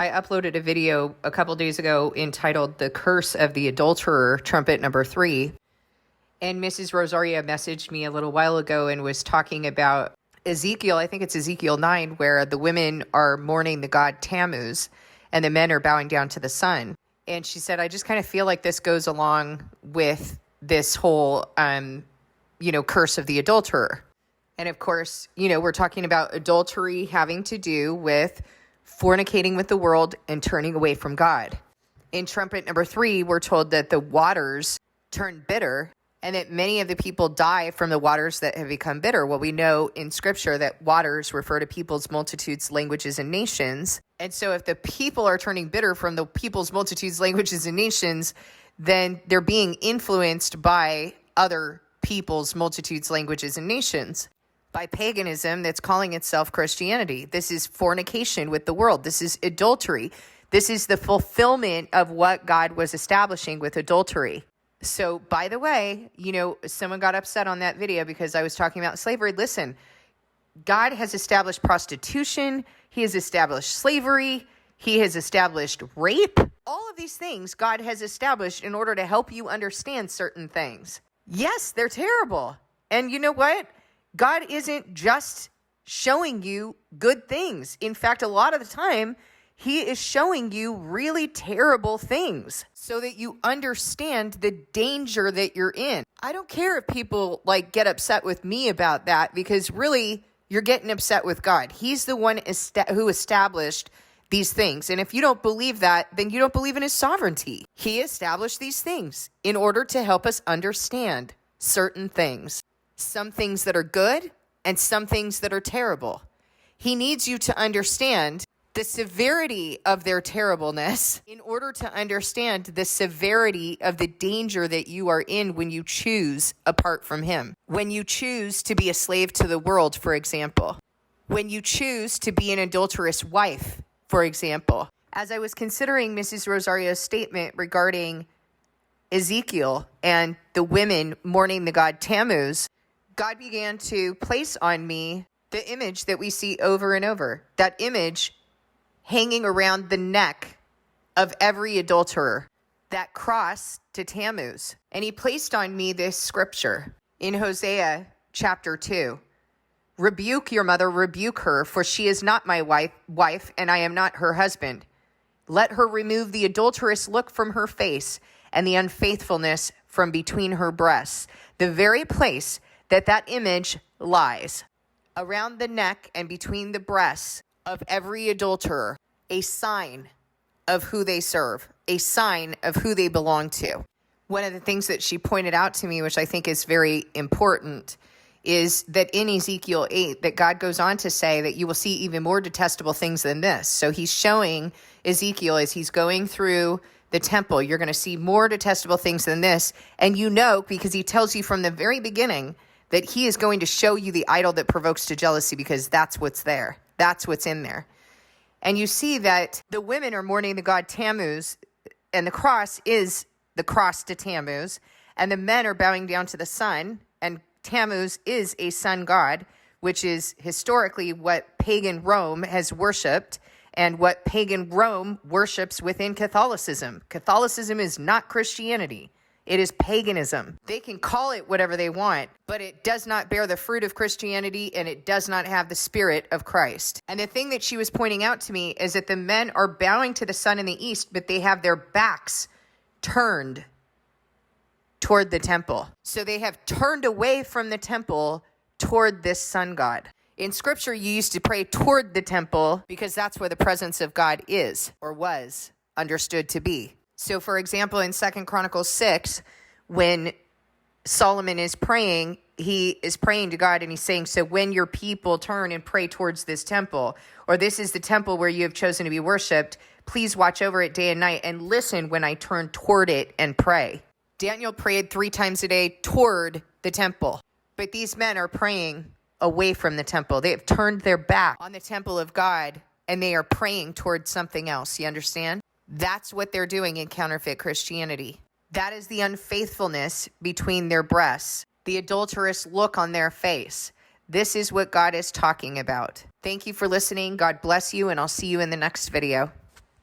I uploaded a video a couple days ago entitled The Curse of the Adulterer, trumpet number 3. And Mrs. Rosaria messaged me a little while ago and was talking about Ezekiel, I think it's Ezekiel 9, where the women are mourning the god Tammuz and the men are bowing down to the sun. And she said, I just kind of feel like this goes along with this whole, curse of the adulterer. And of course, we're talking about adultery having to do with fornicating with the world and turning away from God. In trumpet number 3, we're told that the waters turn bitter and that many of the people die from the waters that have become bitter. Well, we know in scripture that waters refer to peoples, multitudes, languages, and nations. And so if the people are turning bitter from the peoples, multitudes, languages, and nations, then they're being influenced by other peoples, multitudes, languages, and nations. By paganism that's calling itself Christianity. This is fornication with the world. This is adultery. This is the fulfillment of what God was establishing with adultery. So, by the way, someone got upset on that video because I was talking about slavery. Listen, God has established prostitution. He has established slavery. He has established rape. All of these things God has established in order to help you understand certain things. Yes, they're terrible. And you know what? God isn't just showing you good things. In fact, a lot of the time, he is showing you really terrible things so that you understand the danger that you're in. I don't care if people get upset with me about that, because really you're getting upset with God. He's the one who established these things. And if you don't believe that, then you don't believe in his sovereignty. He established these things in order to help us understand certain things. Some things that are good and some things that are terrible. He needs you to understand the severity of their terribleness in order to understand the severity of the danger that you are in when you choose apart from him. When you choose to be a slave to the world, for example. When you choose to be an adulterous wife, for example. As I was considering Mrs. Rosario's statement regarding Ezekiel and the women mourning the god Tammuz, God began to place on me the image that we see over and over. That image hanging around the neck of every adulterer. That cross to Tammuz. And he placed on me this scripture in Hosea chapter 2. Rebuke your mother, rebuke her, for she is not my wife, and I am not her husband. Let her remove the adulterous look from her face and the unfaithfulness from between her breasts. The very place that image lies, around the neck and between the breasts of every adulterer, a sign of who they serve, a sign of who they belong to. One of the things that she pointed out to me, which I think is very important, is that in Ezekiel 8, that God goes on to say that you will see even more detestable things than this. So he's showing Ezekiel as he's going through the temple, you're going to see more detestable things than this. And because he tells you from the very beginning that he is going to show you the idol that provokes to jealousy, because that's what's there. That's what's in there. And you see that the women are mourning the god Tammuz, and the cross is the cross to Tammuz, and the men are bowing down to the sun, and Tammuz is a sun god, which is historically what pagan Rome has worshipped, and what pagan Rome worships within Catholicism. Catholicism is not Christianity. It is paganism. They can call it whatever they want, but it does not bear the fruit of Christianity, and it does not have the spirit of Christ. And the thing that she was pointing out to me is that the men are bowing to the sun in the east, but they have their backs turned toward the temple. So they have turned away from the temple toward this sun god. In scripture, you used to pray toward the temple because that's where the presence of God is, or was understood to be. So, for example, in 2 Chronicles 6, when Solomon is praying, he is praying to God and he's saying, so when your people turn and pray towards this temple, or this is the temple where you have chosen to be worshipped, please watch over it day and night and listen when I turn toward it and pray. Daniel prayed 3 times a day toward the temple, but these men are praying away from the temple. They have turned their back on the temple of God and they are praying towards something else. You understand? That's what they're doing in counterfeit Christianity. That is the unfaithfulness between their breasts, the adulterous look on their face. This is what God is talking about. Thank you for listening. God bless you, and I'll see you in the next video.